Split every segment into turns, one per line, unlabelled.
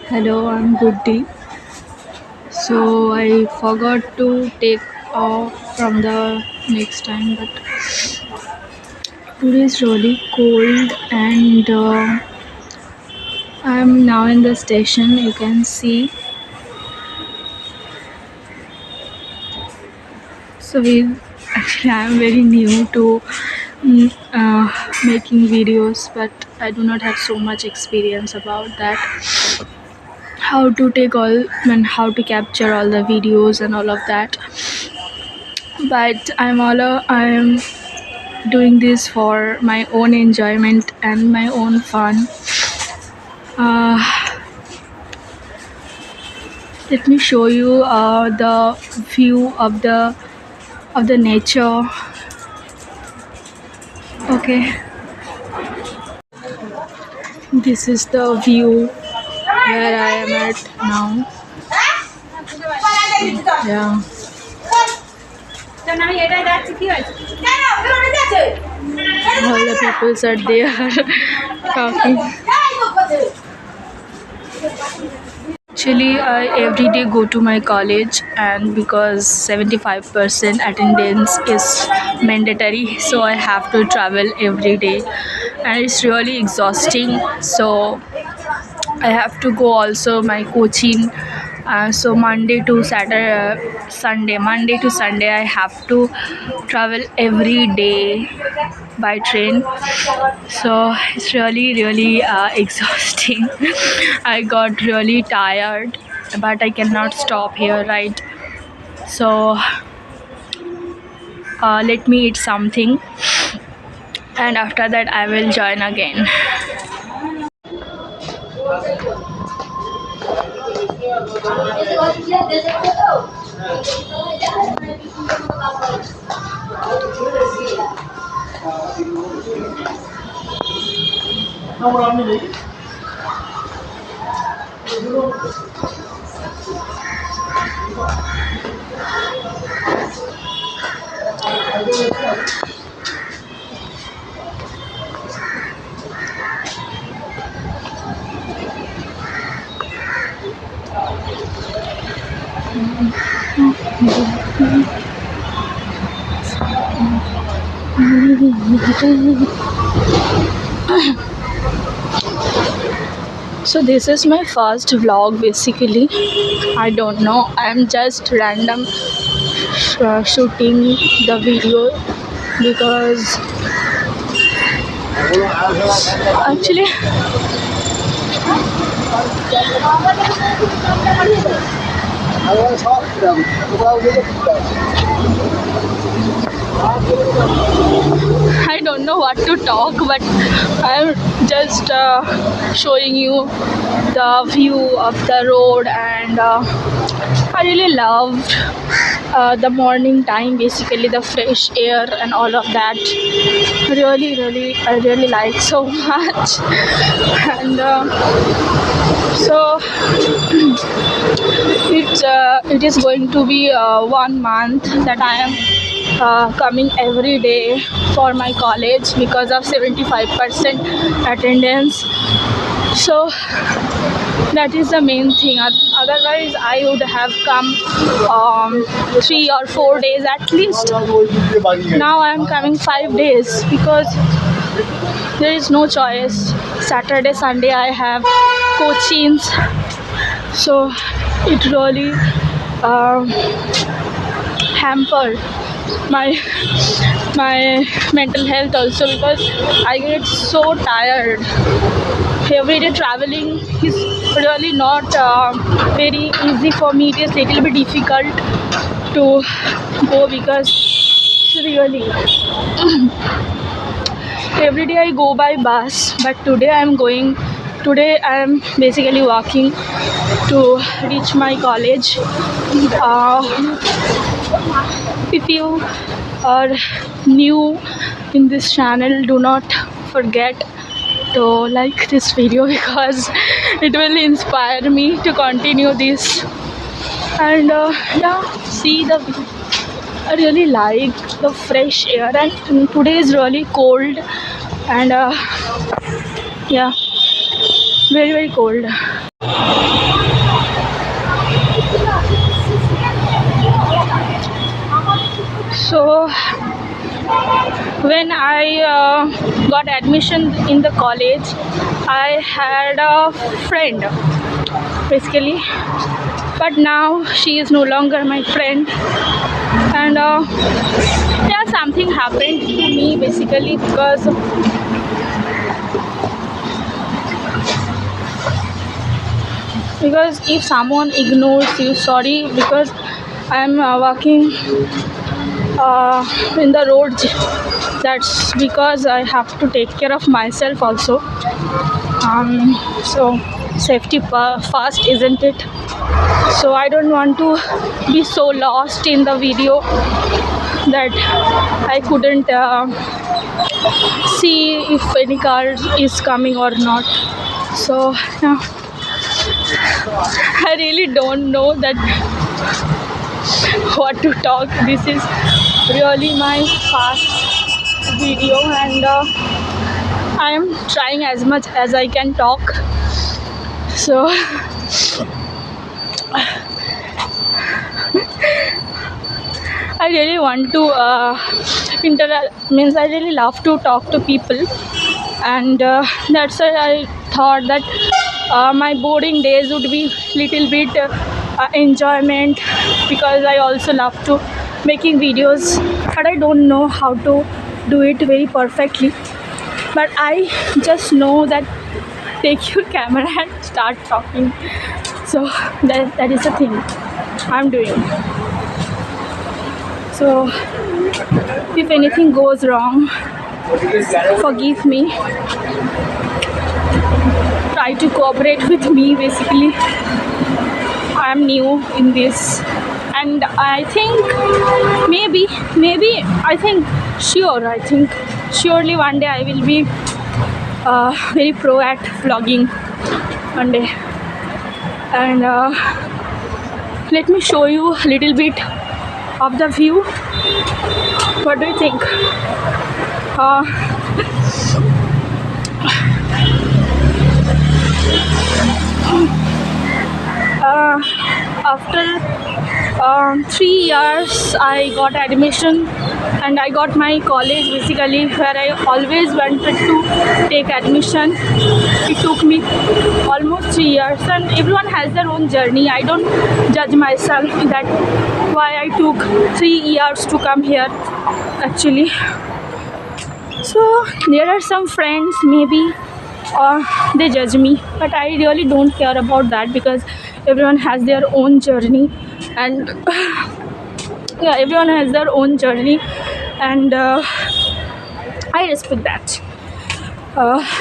Hello, I'm Goody. So I forgot to take off from the next time, but today is really cold and I'm now in the station. You can see. So actually I'm very new to making videos, but I do not have so much experience about that. How to take all and how to capture all the videos and all of that. But I'm doing this for my own enjoyment and my own fun. Uh, Let me show you the view of the nature. Okay, this is the view where I am at now. Yeah, all the peoples are there talking. Actually, I every day go to my college, and because 75% attendance is mandatory, so I have to travel every day, and it's really exhausting. So I have to go also my coaching. So Monday to Sunday, I have to travel every day by train. So it's really exhausting. I got really tired, but I cannot stop here, right? So let me eat something, and after that I will join again. So this is my first vlog basically. I don't know, I'm just random shooting the video because actually I don't know what to talk, but I'm just showing you the view of the road, and I really loved the morning time, basically the fresh air and all of that. I really like so much, and so it is going to be 1 month that I am coming every day for my college because of 75% attendance. So that is the main thing. Otherwise I would have come 3 or 4 days at least. Now I am coming 5 days because there is no choice. Saturday Sunday I have coachings, so it really hampered my mental health also, because I get so tired. Every day traveling is really not very easy for me. It is little bit difficult to go because really every day I go by bus, but today I am basically walking to reach my college. If you are new in this channel, do not forget to like this video because it will inspire me to continue this. And yeah, see the view. I really like the fresh air, and today is really cold, and yeah, very cold. when I got admission in the college, I had a friend basically, but now she is no longer my friend. And yeah, something happened to me basically because if someone ignores you, sorry, because I'm walking in the road. That's because I have to take care of myself also. So safety first, isn't it? So I don't want to be so lost in the video that I couldn't see if any car is coming or not. So yeah, I really don't know that what to talk. This is really my first video, and I am trying as much as I can talk. So I really want to means I really love to talk to people, and that's why I thought that my boarding days would be little bit enjoyment, because I also love to making videos, but I don't know how to do it very perfectly. But I just know that take your camera and start talking. So that is the thing I'm doing. So if anything goes wrong, forgive me. Try to cooperate with me basically. I am new in this, and I think maybe I think surely one day I will be very pro at vlogging one day. And let me show you a little bit of the view. What do you think? After 3 years I got admission, and I got my college basically, where I always wanted to take admission. It took me almost 3 years, and everyone has their own journey. I don't judge myself that why I took 3 years to come here actually. So there are some friends maybe they judge me, but I really don't care about that, because everyone has their own journey, and yeah, everyone has their own journey, and I respect that.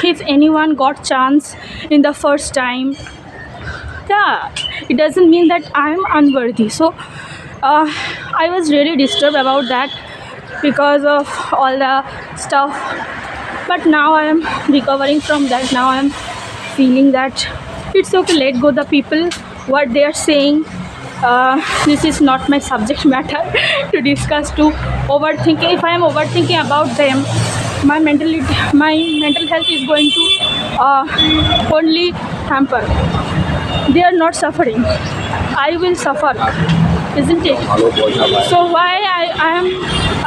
If anyone got chance in the first time, yeah, it doesn't mean that I'm unworthy. So I was really disturbed about that because of all the stuff, but now I am recovering from that. Now I am feeling that it's okay, let go the people what they are saying. This is not my subject matter to discuss, to overthinking. If I am overthinking about them, my mental health is going to only hamper. They are not suffering, I will suffer, isn't it? So why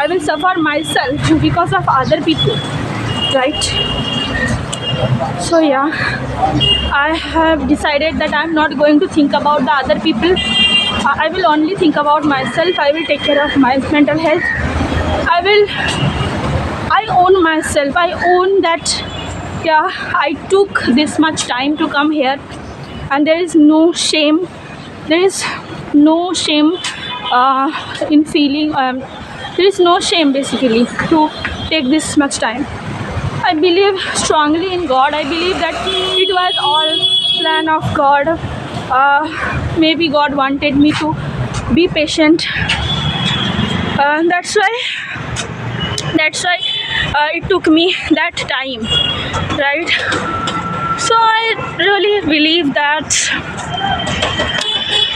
I will suffer myself because of other people, right? So yeah, I have decided that I'm not going to think about the other people. I will only think about myself. I will take care of my mental health. I own myself. I own that, yeah, I took this much time to come here, and there is no shame. There is no shame in feeling. There is no shame basically to take this much time. I believe strongly in God. I believe that it was all plan of God. Maybe God wanted me to be patient. That's why it took me that time, right? So I really believe that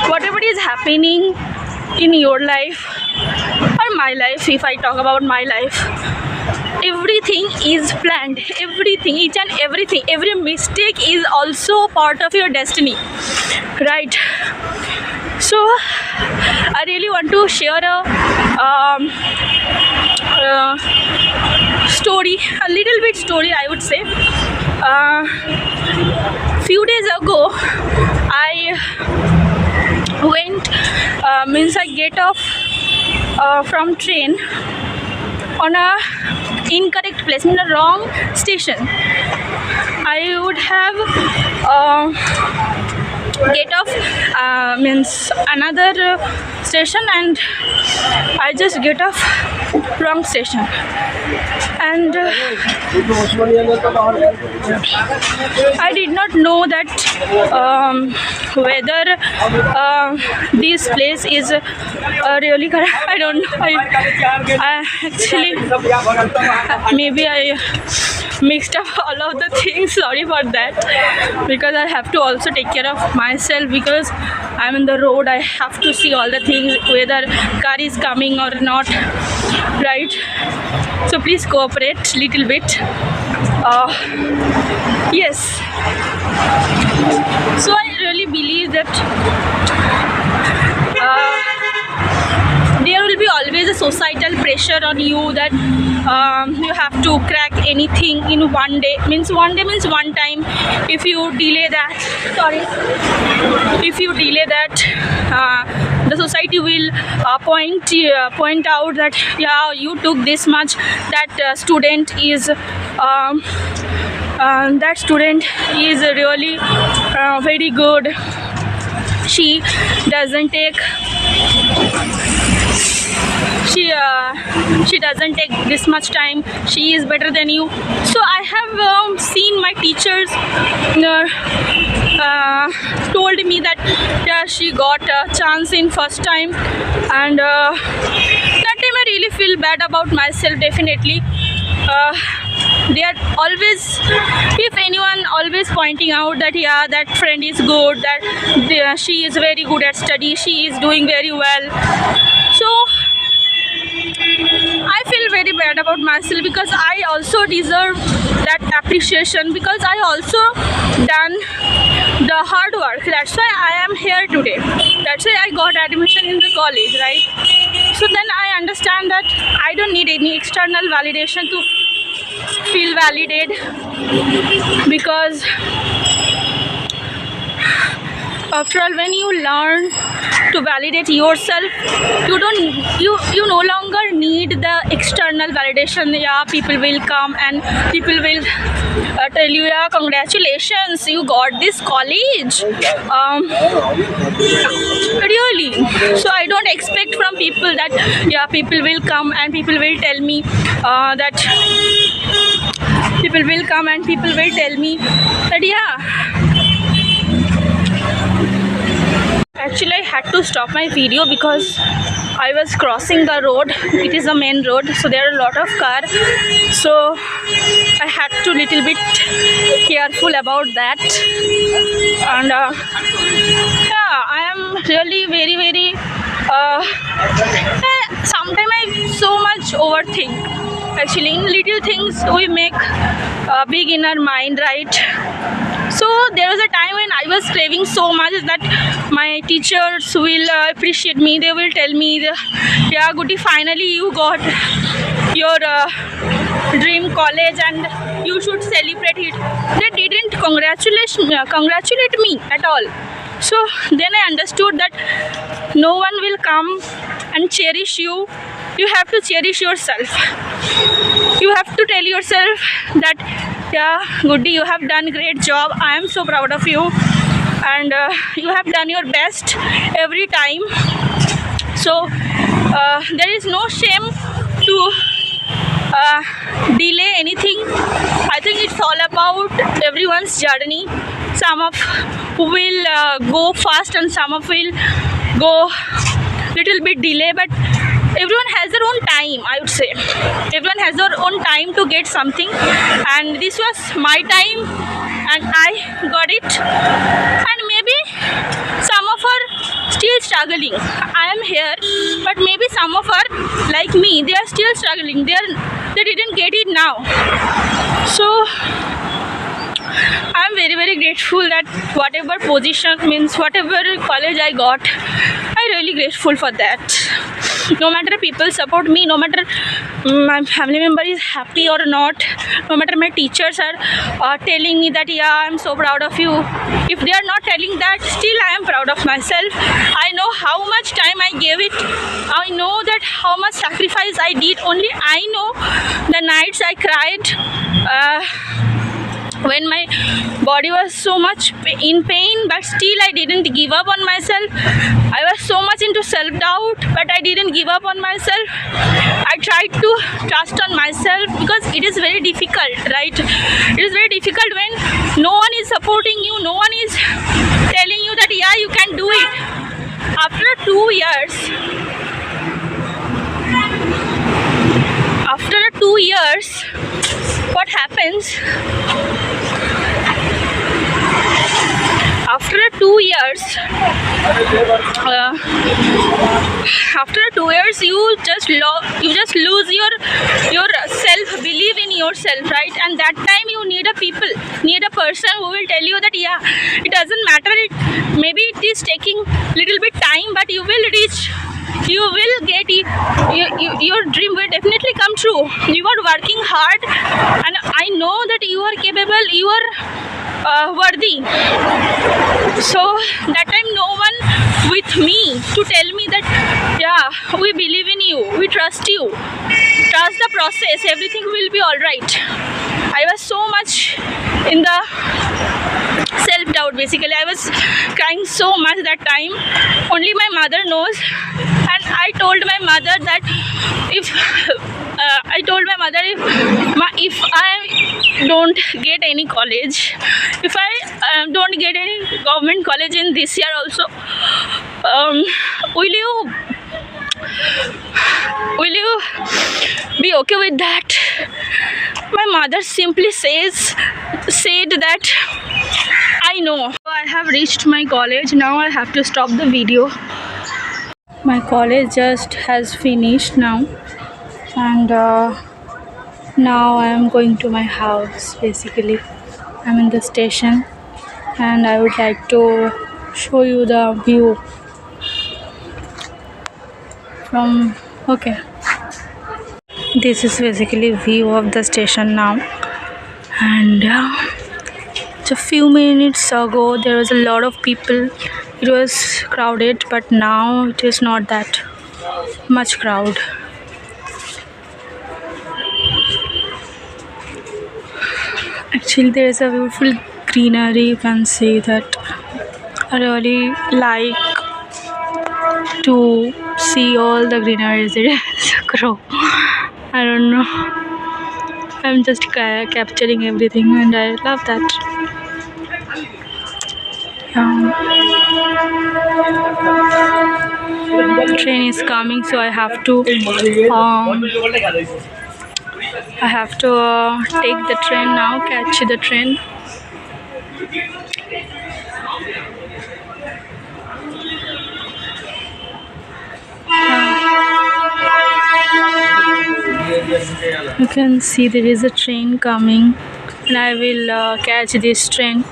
whatever is happening in your life or my life, if I talk about my life, everything is planned. Everything, each and everything, every mistake is also part of your destiny, right? So I really want to share story, a little bit story I would say. Few days ago I went, means I get off from train on a incorrect place, in the wrong station. I would have get off means another station, and I just get off wrong station, and I did not know that whether this place is really correct. I don't know. I actually, maybe I mixed up all of the things. Sorry for that, because I have to also take care of myself, because I'm in the road. I have to see all the things, whether car is coming or not, right? So please cooperate little bit. Yes, so I really believe that there will be always a societal pressure on you that you have to crack anything in one day means one time. If you delay that, if you delay that, the society will point out that yeah, you took this much, that student is really very good. She doesn't take she doesn't take this much time, she is better than you. So I have seen my teachers told me that yeah, she got a chance in first time, and that time I really feel bad about myself. Definitely they are always, if anyone always pointing out that yeah, that friend is good, that she is very good at study, she is doing very well. So I feel very bad about myself, because I also deserve that appreciation, because I also done the hard work. That's why I am here today. That's why I got admission in the college, right? So then I understand that I don't need any external validation to feel validated, because after all, when you learn to validate yourself, you no longer need the external validation. Yeah, people will come and people will tell you, yeah, congratulations, you got this college. Really, so I don't expect from people that yeah, people will come and people will tell me that yeah. Actually, I had to stop my video because I was crossing the road. It is a main road, so there are a lot of cars. So I had to little bit careful about that. And yeah, I am really very sometimes I so much overthink. Actually, in little things we make big in our mind, right? So there was a time when I was craving so much that my teachers will appreciate me. They will tell me, yeah, Goody, finally you got your dream college and you should celebrate it. They didn't congratulate me at all. So then I understood that no one will come and cherish you. You have to cherish yourself. You have to tell yourself that yeah, Goody, you have done great job. I am so proud of you, and you have done your best every time. So there is no shame to delay anything. I think it's all about everyone's journey. Some of will go fast and some of will go little bit delay, but everyone has their own time. I would say everyone has their own time to get something, and this was my time and I got it. And maybe some of are still struggling. I am here, but maybe some of are like me, they are still struggling. They didn't get it now. So I am very grateful that whatever position, means whatever college I got, I really grateful for that. No matter people support me, no matter my family member is happy or not, no matter my teachers are telling me that yeah, I'm so proud of you, if they are not telling that, still I am proud of myself. I know how much time I gave it. I know that how much sacrifice I did. Only I know the nights I cried, when my body was so much in pain, but still I didn't give up on myself. I was so much into self-doubt, but I didn't give up on myself. I tried to trust on myself, because it is very difficult, right? It is very difficult when no one is supporting you, no one is telling you that yeah, you can do it. After 2 years, what happens? After 2 years, you just lose your self belief in yourself, right? And that time you need a person who will tell you that yeah, it doesn't matter, maybe it is taking little bit time, but you will reach, you will get it, your dream will definitely come true. You are working hard, and I know that you are capable, you are worthy. So that time no one with me to tell me that yeah, we believe in you, we trust you, trust the process, everything will be all right. I was so much in the self-doubt. Basically, I was crying so much that time. Only my mother knows. And I told my mother that if if I don't get any college, if I don't get any government college in this year also, will you be okay with that? My mother simply said that I know. I have reached my college. Now I have to stop the video. My college just has finished now, and now I am going to my house. Basically, I'm in the station, and I would like to show you the view from. Okay, this is basically view of the station now, and just a few minutes ago there was a lot of people. It was crowded, but now it is not that much crowd. Actually, there is a beautiful greenery. You can see that. I really like to see all the greenery. There is a crow. I don't know. I'm just capturing everything, and I love that. Train is coming, so I have to take the train now, catch the train. You can see there is a train coming, and I will catch this train.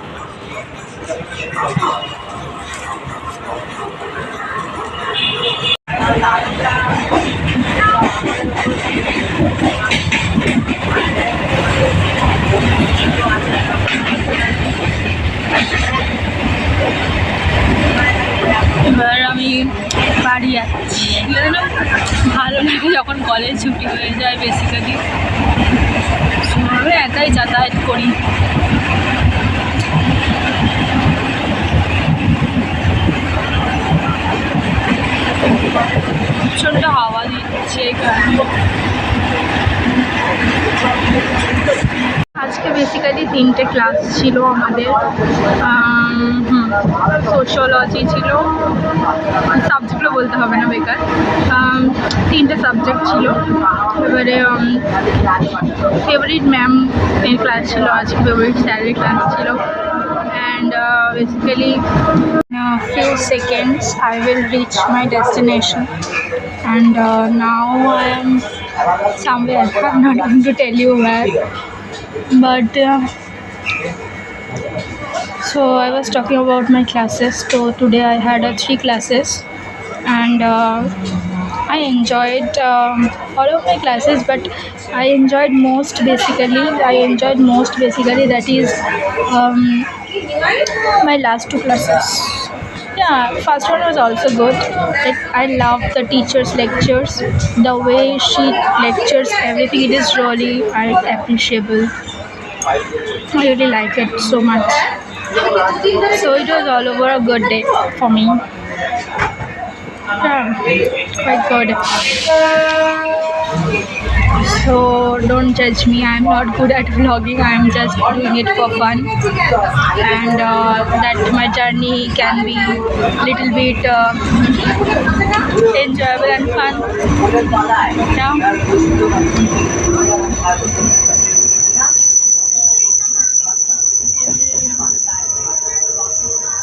এবার আমি বাড়ি যাচ্ছি। ভালো লাগে যখন college ছুটি হয়ে যায়। বেসিক্যালি একাই যাতায়াত করি। প্রচণ্ড হাওয়া দিচ্ছে এখানে। আজকে বেসিক্যালি 3টে ক্লাস ছিল আমাদের। সোশিওলজি ছিল, সাবজেক্টগুলো বলতে হবে না বেকার। 3টে সাবজেক্ট ছিল। এবারে ফেভারিট ম্যাম এর ক্লাস ছিল আজকে, ফেভারিট স্যারের ক্লাস ছিল। And basically in a few seconds I will reach my destination, and now I am somewhere. I'm not going to tell you where, but so I was talking about my classes. So today I had 3 classes, and I enjoyed all of my classes, but I enjoyed most basically that is um, my last two classes. Yeah, first one was also good. Like I love the teacher's lectures, the way she lectures everything. It is really appreciable. I really like it so much. So it was all over a good day for me. Yeah, quite good. So don't judge me. I'm not good at vlogging. I'm just doing it for fun, and that my journey can be little bit enjoyable and fun. Yeah.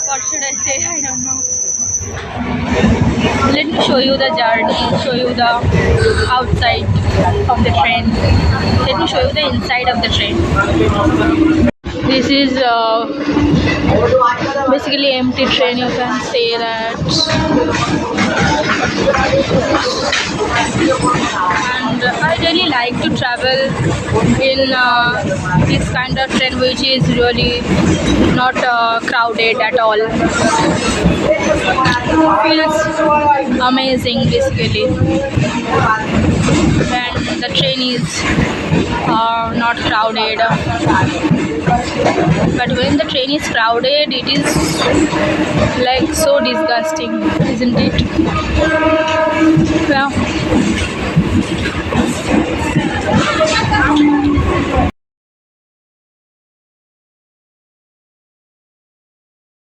What should I say? I don't know. Let me show you the journey, show you the outside of the train. Let me show you the inside of the train. This is basically empty train. You can say that, and I really like to travel in this kind of train, which is really not crowded at all. Feels amazing basically when the train is not crowded. But when the train is crowded, it is like so disgusting, isn't it? Yeah.